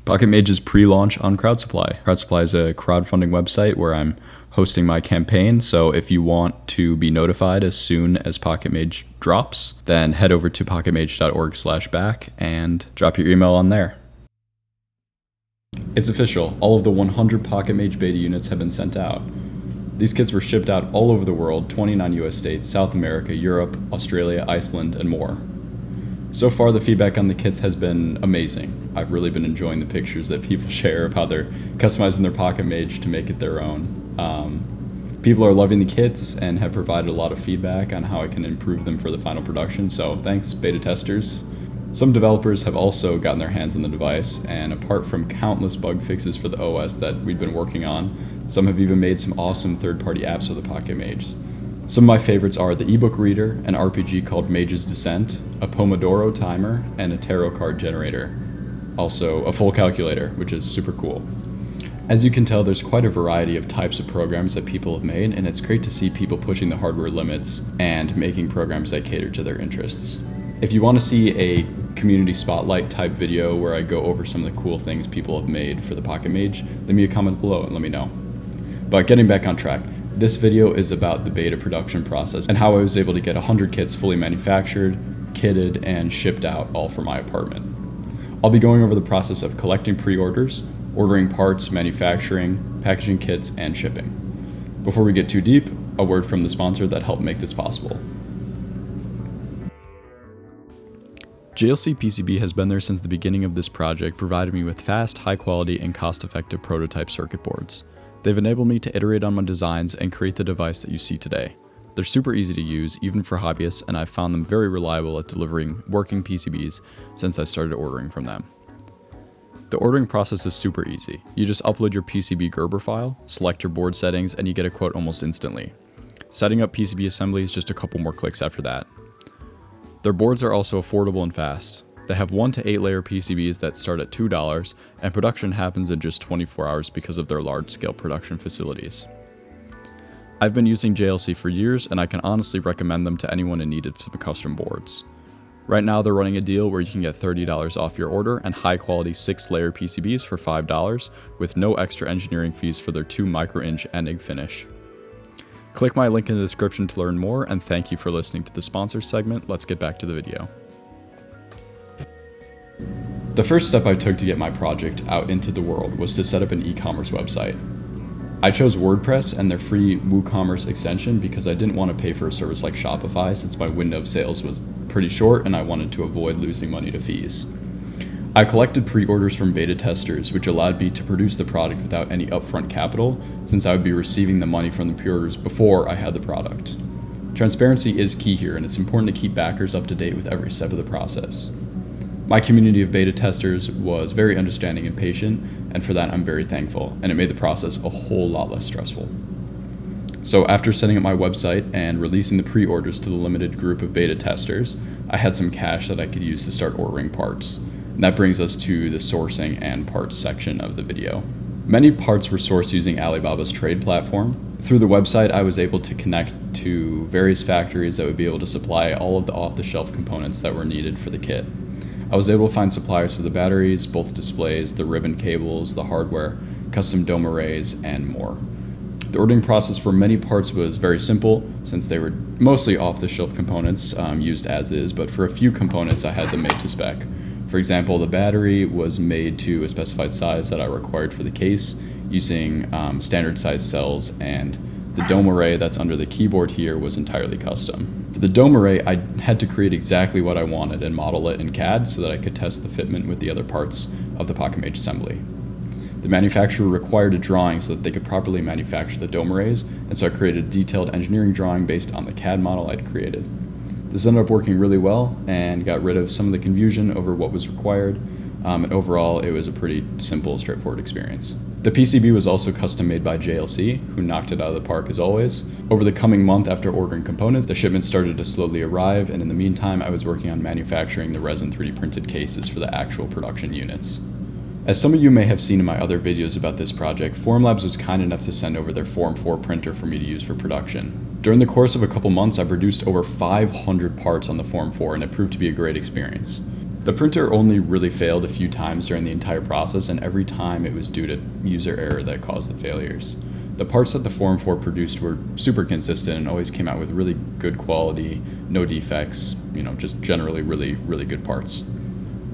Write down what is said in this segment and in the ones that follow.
PocketMage is pre-launch on CrowdSupply. CrowdSupply is a crowdfunding website where I'm hosting my campaign, so if you want to be notified as soon as PocketMage drops, then head over to pocketmage.org/back and drop your email on there. It's official, all of the 100 PocketMage beta units have been sent out. These kits were shipped out all over the world, 29 US states, South America, Europe, Australia, Iceland, and more. So far, the feedback on the kits has been amazing. I've really been enjoying the pictures that people share of how they're customizing their PocketMage to make it their own. People are loving the kits and have provided a lot of feedback on how I can improve them for the final production, so thanks, beta testers. Some developers have also gotten their hands on the device, and apart from countless bug fixes for the OS that we've been working on, some have even made some awesome third-party apps for the PocketMage. Some of my favorites are the ebook reader, an RPG called Mage's Descent, a Pomodoro timer, and a tarot card generator. Also, a full calculator, which is super cool. As you can tell, there's quite a variety of types of programs that people have made, and it's great to see people pushing the hardware limits and making programs that cater to their interests. If you want to see a community spotlight type video where I go over some of the cool things people have made for the PocketMage, leave me a comment below and let me know. But getting back on track, this video is about the beta production process and how I was able to get 100 kits fully manufactured, kitted, and shipped out, all from my apartment. I'll be going over the process of collecting pre-orders, ordering parts, manufacturing, packaging kits, and shipping. Before we get too deep, a word from the sponsor that helped make this possible. JLC PCB has been there since the beginning of this project, providing me with fast, high quality, and cost-effective prototype circuit boards. They've enabled me to iterate on my designs and create the device that you see today. They're super easy to use, even for hobbyists, and I've found them very reliable at delivering working PCBs since I started ordering from them. The ordering process is super easy. You just upload your PCB Gerber file, select your board settings, and you get a quote almost instantly. Setting up PCB assembly is just a couple more clicks after that. Their boards are also affordable and fast. They have 1 to 8 layer PCBs that start at $2, and production happens in just 24 hours because of their large-scale production facilities. I've been using JLC for years, and I can honestly recommend them to anyone in need of some custom boards. Right now they're running a deal where you can get $30 off your order and high-quality 6-layer PCBs for $5 with no extra engineering fees for their 2 micro-inch ending finish. Click my link in the description to learn more, and thank you for listening to the sponsors segment. Let's get back to the video. The first step I took to get my project out into the world was to set up an e-commerce website. I chose WordPress and their free WooCommerce extension because I didn't want to pay for a service like Shopify since my window of sales was pretty short and I wanted to avoid losing money to fees. I collected pre-orders from beta testers, which allowed me to produce the product without any upfront capital, since I would be receiving the money from the pre-orders before I had the product. Transparency is key here, and it's important to keep backers up to date with every step of the process. My community of beta testers was very understanding and patient, and for that I'm very thankful, and it made the process a whole lot less stressful. So after setting up my website and releasing the pre-orders to the limited group of beta testers, I had some cash that I could use to start ordering parts. And that brings us to the sourcing and parts section of the video. Many parts were sourced using Alibaba's trade platform. Through the website, I was able to connect to various factories that would be able to supply all of the off-the-shelf components that were needed for the kit. I was able to find suppliers for the batteries, both displays, the ribbon cables, the hardware, custom dome arrays, and more. The ordering process for many parts was very simple, since they were mostly off-the-shelf components used as is, but for a few components I had them made to spec. For example, the battery was made to a specified size that I required for the case, using standard size cells, and the dome array that's under the keyboard here was entirely custom. For the dome array, I had to create exactly what I wanted and model it in CAD so that I could test the fitment with the other parts of the PocketMage assembly. The manufacturer required a drawing so that they could properly manufacture the dome arrays, and so I created a detailed engineering drawing based on the CAD model I'd created. This ended up working really well and got rid of some of the confusion over what was required, and overall it was a pretty simple, straightforward experience. The PCB was also custom made by JLC, who knocked it out of the park as always. Over the coming month after ordering components, the shipments started to slowly arrive, and in the meantime I was working on manufacturing the resin 3D printed cases for the actual production units. As some of you may have seen in my other videos about this project, Formlabs was kind enough to send over their Form 4 printer for me to use for production. During the course of a couple months, I produced over 500 parts on the Form 4, and it proved to be a great experience. The printer only really failed a few times during the entire process, and every time it was due to user error that caused the failures. The parts that the Form 4 produced were super consistent and always came out with really good quality, no defects, just generally really, really good parts.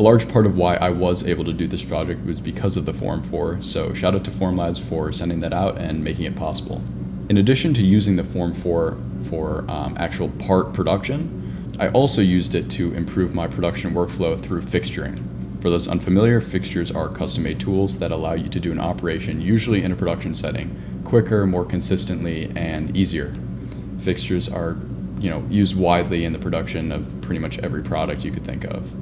A large part of why I was able to do this project was because of the Form 4, so shout out to Formlabs for sending that out and making it possible. In addition to using the Form 4 for actual part production, I also used it to improve my production workflow through fixturing. For those unfamiliar, fixtures are custom-made tools that allow you to do an operation, usually in a production setting, quicker, more consistently, and easier. Fixtures are, used widely in the production of pretty much every product you could think of.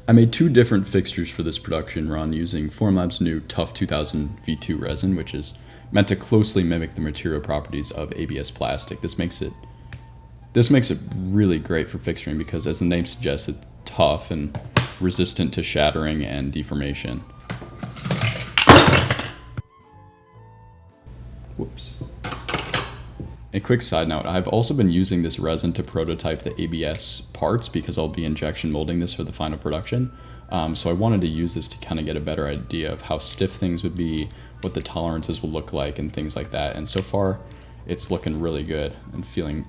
I made 2 different fixtures for this production run using Formlabs' new Tough 2000 V2 resin, which is meant to closely mimic the material properties of ABS plastic. This makes it really great for fixturing because, as the name suggests, it's tough and resistant to shattering and deformation. Whoops. A quick side note, I've also been using this resin to prototype the ABS parts because I'll be injection molding this for the final production. So I wanted to use this to kind of get a better idea of how stiff things would be, what the tolerances will look like, and things like that. And so far, it's looking really good and feeling,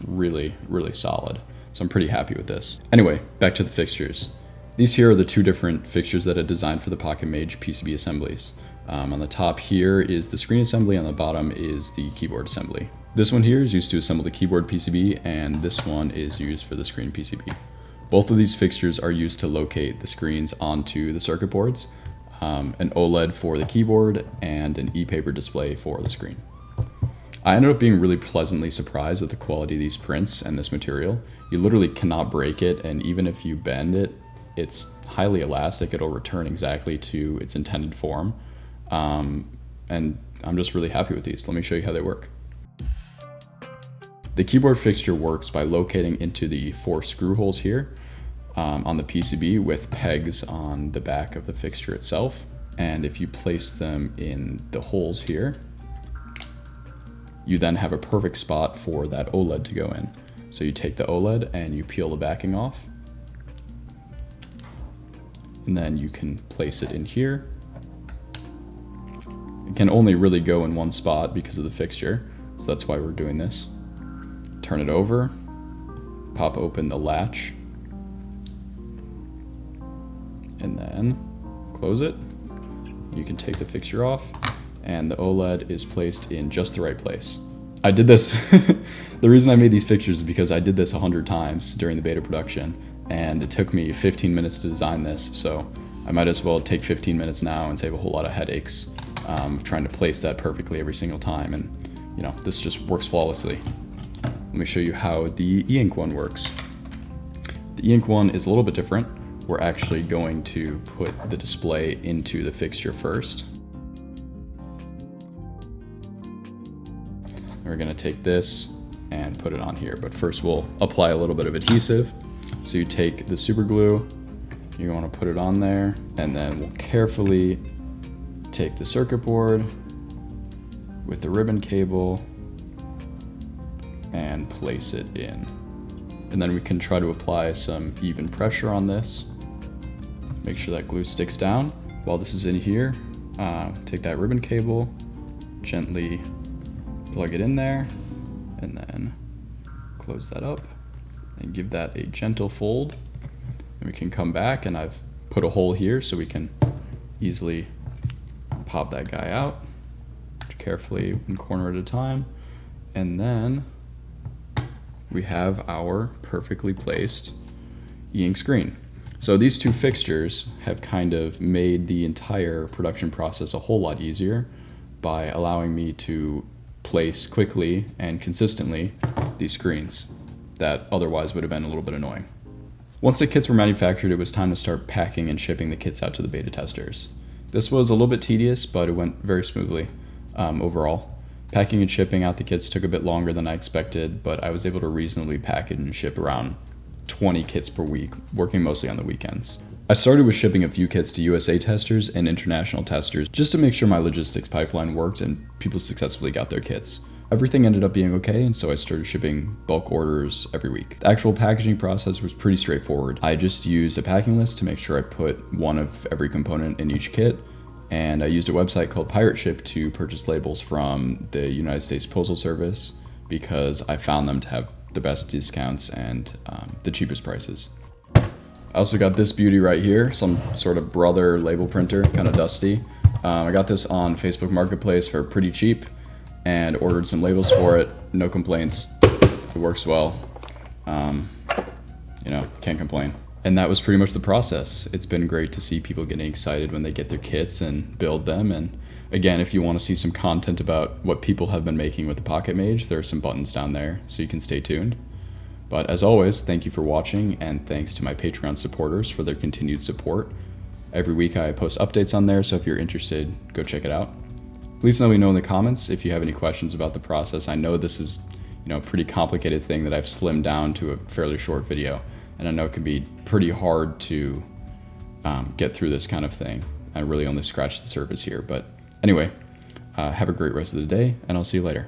really, really solid. So I'm pretty happy with this. Anyway, back to the fixtures. These here are the 2 different fixtures that I designed for the PocketMage PCB assemblies. On the top here is the screen assembly, on the bottom is the keyboard assembly. This one here is used to assemble the keyboard PCB, and this one is used for the screen PCB. Both of these fixtures are used to locate the screens onto the circuit boards, an OLED for the keyboard, and an e-paper display for the screen. I ended up being really pleasantly surprised with the quality of these prints and this material. You literally cannot break it, and even if you bend it, it's highly elastic. It'll return exactly to its intended form. And I'm just really happy with these. Let me show you how they work. The keyboard fixture works by locating into the 4 screw holes here on the PCB with pegs on the back of the fixture itself. And if you place them in the holes here, you then have a perfect spot for that OLED to go in. So you take the OLED and you peel the backing off, and then you can place it in here. It can only really go in one spot because of the fixture, so that's why we're doing this. Turn it over, pop open the latch, and then close it. You can take the fixture off, and the OLED is placed in just the right place. I did this, the reason I made these fixtures is because I did this 100 times during the beta production, and it took me 15 minutes to design this, so I might as well take 15 minutes now and save a whole lot of headaches trying to place that perfectly every single time, and this just works flawlessly. Let me show you how the e-ink one works. The e-ink one is a little bit different. We're actually going to put the display into the fixture first. We're gonna take this and put it on here, but first we'll apply a little bit of adhesive. So you take the super glue, you wanna put it on there, and then we'll carefully take the circuit board with the ribbon cable and place it in. And then we can try to apply some even pressure on this. Make sure that glue sticks down. While this is in here, take that ribbon cable, gently plug it in there, and then close that up and give that a gentle fold. And we can come back, and I've put a hole here so we can easily pop that guy out carefully, one corner at a time. And then we have our perfectly placed e-ink screen. So these 2 fixtures have kind of made the entire production process a whole lot easier by allowing me to place quickly and consistently these screens that otherwise would have been a little bit annoying. Once the kits were manufactured, it was time to start packing and shipping the kits out to the beta testers. This was a little bit tedious, but it went very smoothly overall. Packing and shipping out the kits took a bit longer than I expected, but I was able to reasonably pack and ship around 20 kits per week, working mostly on the weekends. I started with shipping a few kits to USA testers and international testers just to make sure my logistics pipeline worked and people successfully got their kits. everything ended up being okay, and so I started shipping bulk orders every week. The actual packaging process was pretty straightforward. I just used a packing list to make sure I put one of every component in each kit, and I used a website called Pirate Ship to purchase labels from the United States Postal Service because I found them to have the best discounts and the cheapest prices. I also got this beauty right here, some sort of brother label printer, kind of dusty. I got this on Facebook Marketplace for pretty cheap and ordered some labels for it. No complaints. It works well. Can't complain. And that was pretty much the process. It's been great to see people getting excited when they get their kits and build them. And again, if you want to see some content about what people have been making with the PocketMage, there are some buttons down there so you can stay tuned. But as always, thank you for watching, and thanks to my Patreon supporters for their continued support. Every week I post updates on there, so if you're interested, go check it out. Please let me know in the comments if you have any questions about the process. I know this is a pretty complicated thing that I've slimmed down to a fairly short video, and I know it can be pretty hard to get through this kind of thing. I really only scratched the surface here, but anyway, have a great rest of the day, and I'll see you later.